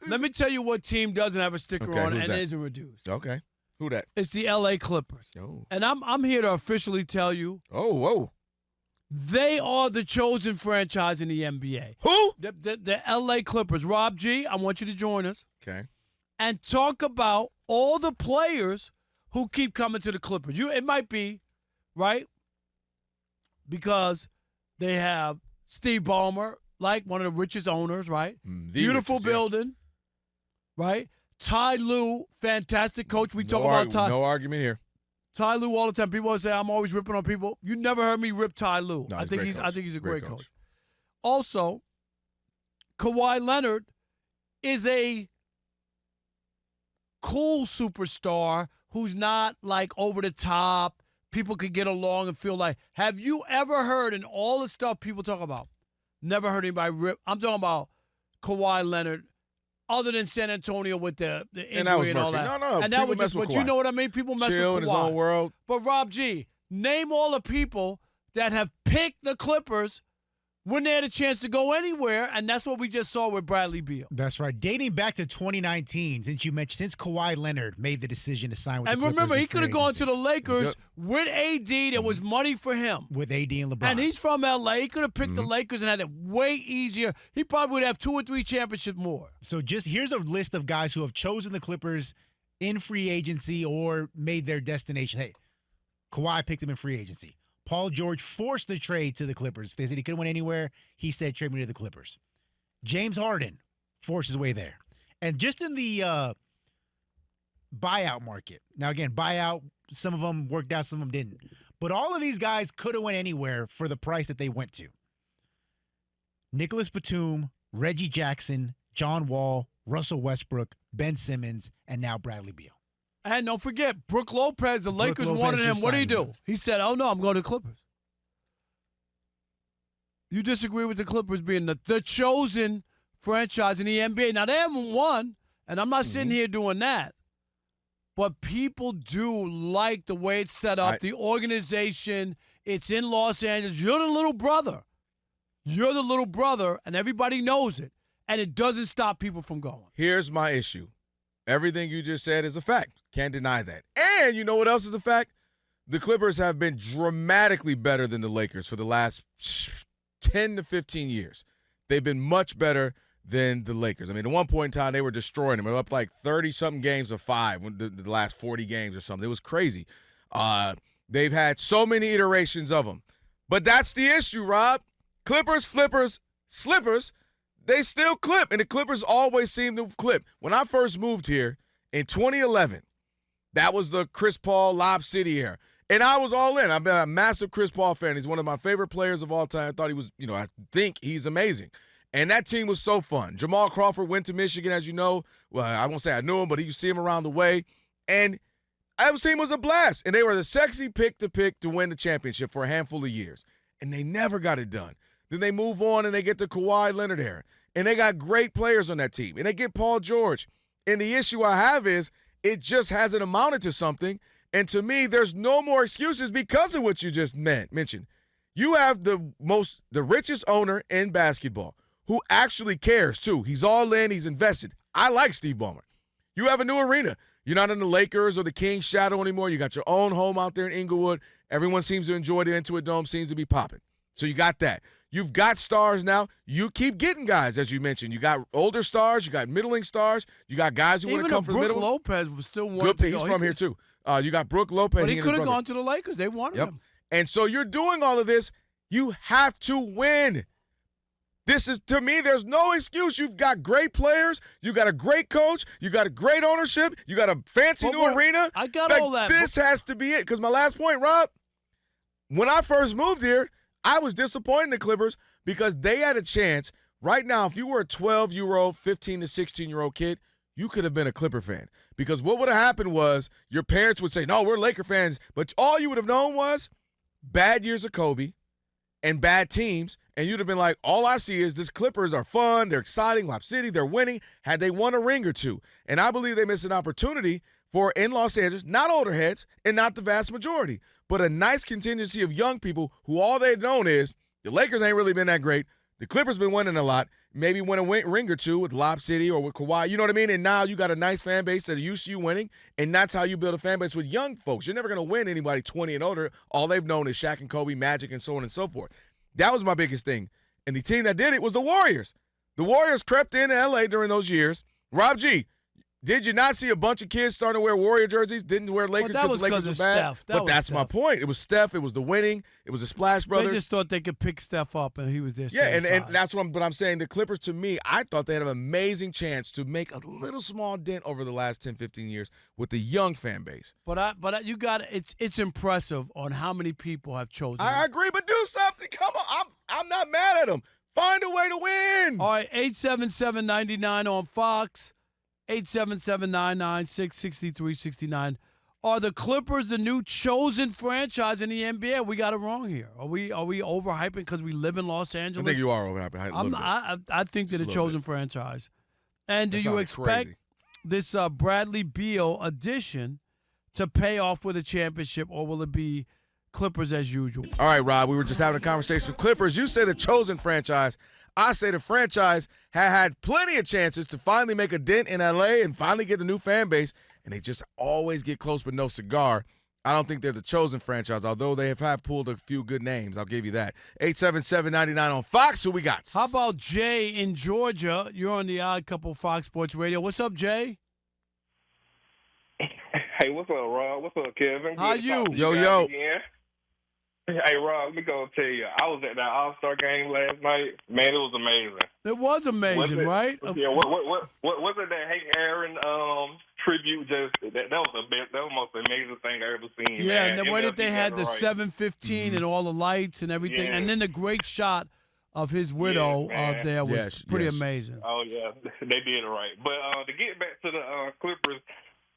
Let me tell you what team doesn't have a sticker on it and isn't reduced. Okay. Who that? It's the L.A. Clippers. Oh. And I'm here to officially tell you. Oh, whoa. They are the chosen franchise in the NBA. Who? The L.A. Clippers. Rob G., I want you to join us. Okay. And talk about all the players who keep coming to the Clippers. It might be, right? Because they have Steve Ballmer, like one of the richest owners, right? Beautiful richest, building, right? Ty Lue, fantastic coach. We talk about Ty. No argument here. Ty Lue all the time. People always say I'm always ripping on people. You never heard me rip Ty Lue. No, I think he's a great coach. coach. Also, Kawhi Leonard is a cool superstar who's not like over the top. People could get along and feel like. Have you ever heard in all the stuff people talk about? Never heard anybody rip. I'm talking about Kawhi Leonard. Other than San Antonio with the injury and all that. No. And that was just, but you know what I mean? People mess with Kawhi. Chill in his own world. But Rob G., name all the people that have picked the Clippers when they had a chance to go anywhere, and that's what we just saw with Bradley Beal. That's right. Dating back to 2019, since Kawhi Leonard made the decision to sign with the Clippers. And remember, he could have gone to the Lakers with AD. There was money for him. With AD and LeBron. And he's from L.A. He could have picked the Lakers and had it way easier. He probably would have 2 or 3 championships more. So here's a list of guys who have chosen the Clippers in free agency or made their destination. Hey, Kawhi picked him in free agency. Paul George forced the trade to the Clippers. They said he couldn't win anywhere. He said, trade me to the Clippers. James Harden forced his way there. And just in the buyout market. Now, again, buyout, some of them worked out, some of them didn't. But all of these guys could have went anywhere for the price that they went to. Nicholas Batum, Reggie Jackson, John Wall, Russell Westbrook, Ben Simmons, and now Bradley Beal. And don't forget, Brook Lopez, the Lakers wanted him. What did he do? He said, oh, no, I'm going to the Clippers. You disagree with the Clippers being the chosen franchise in the NBA. Now, they haven't won, and I'm not sitting here doing that. But people do like the way it's set up, the organization. It's in Los Angeles. You're the little brother. You're the little brother, and everybody knows it. And it doesn't stop people from going. Here's my issue. Everything you just said is a fact. Can't deny that. And you know what else is a fact? The Clippers have been dramatically better than the Lakers for the last 10 to 15 years. They've been much better than the Lakers. I mean, at one point in time, they were destroying them. They were up like 30-something games of 5 when the last 40 games or something. It was crazy. They've had so many iterations of them. But that's the issue, Rob. Clippers, flippers, slippers, they still clip, and the Clippers always seem to clip. When I first moved here in 2011, that was the Chris Paul Lob City era, and I was all in. I've been a massive Chris Paul fan. He's one of my favorite players of all time. I thought he was, I think he's amazing. And that team was so fun. Jamal Crawford went to Michigan, as you know. Well, I won't say I knew him, but you see him around the way. And that team was a blast, and they were the sexy pick to win the championship for a handful of years, and they never got it done. Then they move on, and they get the Kawhi Leonard era. And they got great players on that team. And they get Paul George. And the issue I have is it just hasn't amounted to something. And to me, there's no more excuses because of what you just mentioned. You have the richest owner in basketball who actually cares, too. He's all in. He's invested. I like Steve Ballmer. You have a new arena. You're not in the Lakers or the Kings shadow anymore. You got your own home out there in Inglewood. Everyone seems to enjoy the Intuit Dome. Seems to be popping. So you got that. You've got stars now. You keep getting guys, as you mentioned. You got older stars. You got middling stars. You got guys who want to come from the middle. Even Lopez was still wanting to go. He's from here, too. You got Brook Lopez. But he could have gone to the Lakers. They wanted him. And so you're doing all of this. You have to win. This is, to me, there's no excuse. You've got great players. You got a great coach. You got a great ownership. You got a fancy new arena. I got all that. This has to be it. Because my last point, Rob, when I first moved here, I was disappointed in the Clippers because they had a chance. Right now, if you were a 12-year-old, 15 to 16-year-old kid, you could have been a Clipper fan. Because what would have happened was your parents would say, no, we're Laker fans. But all you would have known was bad years of Kobe and bad teams. And you'd have been like, all I see is this Clippers are fun. They're exciting. Lob City, they're winning. Had they won a ring or two. And I believe they missed an opportunity for in Los Angeles, not older heads and not the vast majority, but a nice contingency of young people who all they've known is the Lakers ain't really been that great. The Clippers been winning a lot. Maybe win a ring or two with Lob City or with Kawhi. You know what I mean? And now you got a nice fan base that are used to you winning, and that's how you build a fan base with young folks. You're never going to win anybody 20 and older. All they've known is Shaq and Kobe, Magic, and so on and so forth. That was my biggest thing. And the team that did it was the Warriors. The Warriors crept into L.A. during those years. Rob G., did you not see a bunch of kids starting to wear Warrior jerseys? Didn't wear Lakers because the Lakers were bad? But that's my point. It was Steph. It was the winning. It was the Splash Brothers. They just thought they could pick Steph up, and he was there. Yeah, and that's what I'm saying. The Clippers, to me, I thought they had an amazing chance to make a little small dent over the last 10, 15 years with the young fan base. But you got it's impressive on how many people have chosen. I agree, but do something. Come on, I'm not mad at them. Find a way to win. All right, 877-99 on Fox. 877-996-6369. Are the Clippers the new chosen franchise in the NBA? We got it wrong here. Are we overhyping because we live in Los Angeles? I think you are overhyping. I think they're the chosen franchise. And do you expect this Bradley Beal addition to pay off with a championship, or will it be Clippers as usual? All right, Rob, we were just having a conversation with Clippers. You say the chosen franchise. I say the franchise had plenty of chances to finally make a dent in L.A. and finally get the new fan base, and they just always get close but no cigar. I don't think they're the chosen franchise, although they have pulled a few good names. I'll give you that. 877-99 on Fox. Who we got? How about Jay in Georgia? You're on the Odd Couple Fox Sports Radio. What's up, Jay? Hey, what's up, Rob? What's up, Kevin? How you? Yo. Hey, Rob, let me go tell you. I was at that All-Star game last night. Man, it was amazing. It was amazing, right? Yeah. What was it that Hank Aaron tribute? That was the best. That was the most amazing thing I ever seen. Yeah, man. and the way that they had the 715 and all the lights and everything, and then the great shot of his widow there was pretty amazing. Oh yeah, they did it right. But to get back to the Clippers.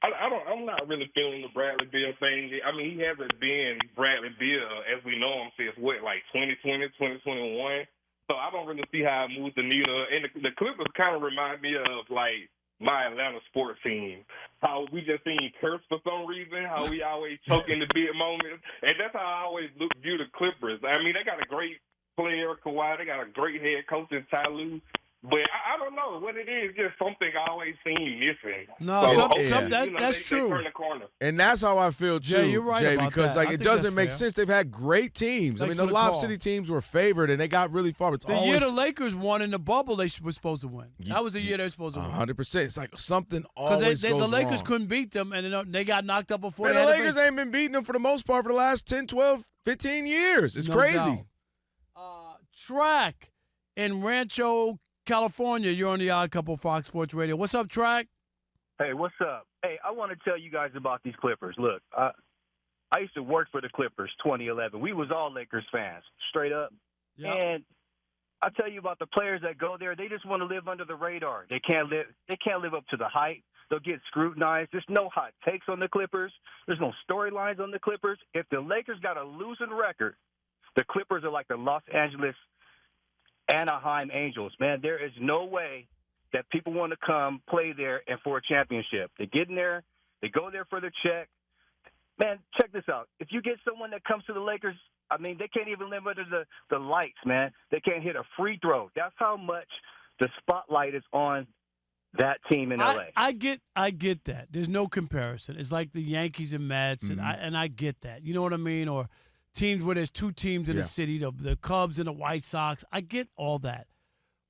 I'm not really feeling the Bradley Beal thing. I mean, he hasn't been Bradley Beal as we know him since, 2020, 2021. So I don't really see how it moves the needle. And the Clippers kind of remind me of, my Atlanta sports team. How we just seen curse for some reason, how we always choke in the big moments. And that's how I always view the Clippers. I mean, they got a great player, Kawhi. They got a great head coach in Ty Lue. But I don't know what it is. Just something I always seen missing. No, that's true. They turn the corner. And that's how I feel too, Jay, you're right about because that. it doesn't make sense. They've had great teams. Thanks the Lob City teams were favored, and they got really far. It's the year the Lakers won in the bubble, they were supposed to win. That was the year they were supposed to win. 100%. It's like something always goes the Lakers wrong. couldn't beat them, and they got knocked up before. Man, the Lakers ain't been beating them for the most part for the last 10, 12, 15 years. It's crazy. Track in Rancho, California, you're on the Odd Couple Fox Sports Radio. What's up, Track? Hey, what's up? Hey, I want to tell you guys about these Clippers. Look, I used to work for the Clippers 2011. We was all Lakers fans, straight up. Yep. And I tell you about the players that go there, they just want to live under the radar. They can't live up to the hype. They'll get scrutinized. There's no hot takes on the Clippers. There's no storylines on the Clippers. If the Lakers got a losing record, the Clippers are like the Los Angeles Anaheim Angels. Man, there is no way that people want to come play there and for a championship. They get in there, they go there for the check. Man, check this out. If you get someone that comes to the Lakers, I mean, they can't even live under the lights, man. They can't hit a free throw. That's how much the spotlight is on that team in LA. I get that. There's no comparison. It's like the Yankees and Mets, and I get that. You know what I mean? Or teams where there's two teams in the city, the Cubs and the White Sox. I get all that.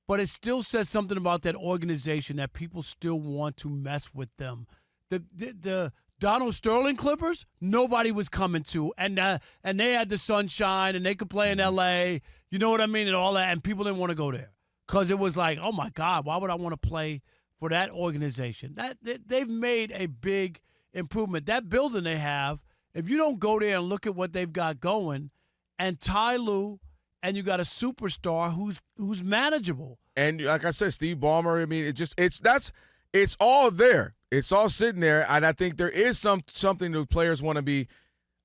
But it still says something about that organization that people still want to mess with them. The Donald Sterling Clippers, nobody was coming to. And they had the sunshine, and they could play in L.A., you know what I mean, and all that, and people didn't want to go there. Because it was like, oh, my God, why would I want to play for that organization? They've made a big improvement. That building they have, if you don't go there and look at what they've got going, and Ty Lue, and you got a superstar who's manageable. And like I said, Steve Ballmer, I mean, it's all there. It's all sitting there, and I think there is something the players want to be.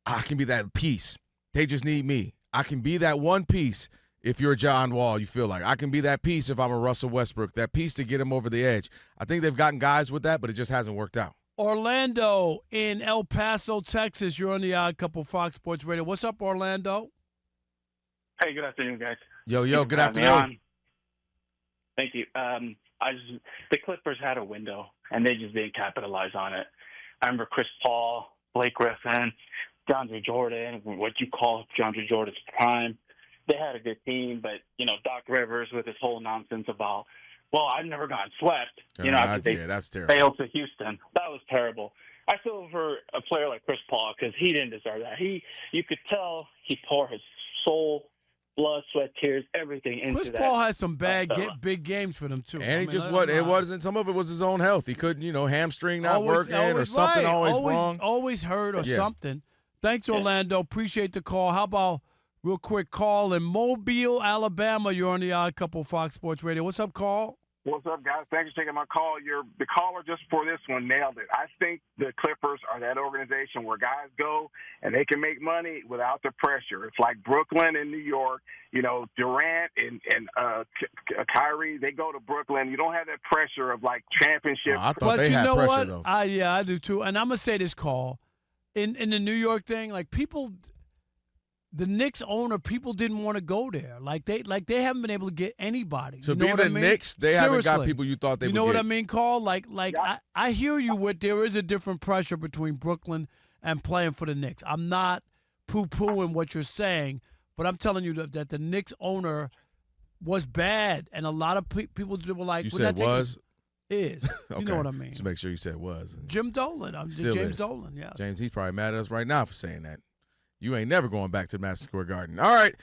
I can be that piece. They just need me. I can be that one piece if you're John Wall, you feel like. I can be that piece if I'm a Russell Westbrook, that piece to get him over the edge. I think they've gotten guys with that, but it just hasn't worked out. Orlando in El Paso, Texas. You're on the Odd Couple Fox Sports Radio. What's up, Orlando? Hey, good afternoon, guys. Yo, good afternoon. Thank you. The Clippers had a window, and they just didn't capitalize on it. I remember Chris Paul, Blake Griffin, DeAndre Jordan, what you call DeAndre Jordan's prime. They had a good team, but, Doc Rivers with his whole nonsense about, well, I've never gotten swept. That's terrible. Failed to Houston. That was terrible. I feel for a player like Chris Paul because he didn't deserve that. You could tell he poured his soul, blood, sweat, tears, everything into Chris that. Paul had some big games for them too. And it wasn't. Some of it was his own health. He couldn't, hamstring not working or something always wrong. Always hurt or something. Thanks, Orlando. Appreciate the call. How about real quick call in Mobile, Alabama? You're on the Odd Couple Fox Sports Radio. What's up, call? What's up, guys? Thanks for taking my call. The caller just for this one nailed it. I think the Clippers are that organization where guys go and they can make money without the pressure. It's like Brooklyn and New York. Durant and Kyrie, they go to Brooklyn. You don't have that pressure of like championship. I thought they had pressure though. I do too. And I'm gonna say this, call in the New York thing. Like people. The Knicks owner, people didn't want to go there. Like they haven't been able to get anybody. To be the Knicks, they haven't got people you thought they would get. You know what I mean, Carl? I hear you with there is a different pressure between Brooklyn and playing for the Knicks. I'm not poo-pooing what you're saying, but I'm telling you that the Knicks owner was bad, and a lot of people were like, you said was? Is. Okay. You know what I mean. Just make sure you said was. Jim Dolan. James Dolan, yes. James, he's probably mad at us right now for saying that. You ain't never going back to Madison Square Garden. All right.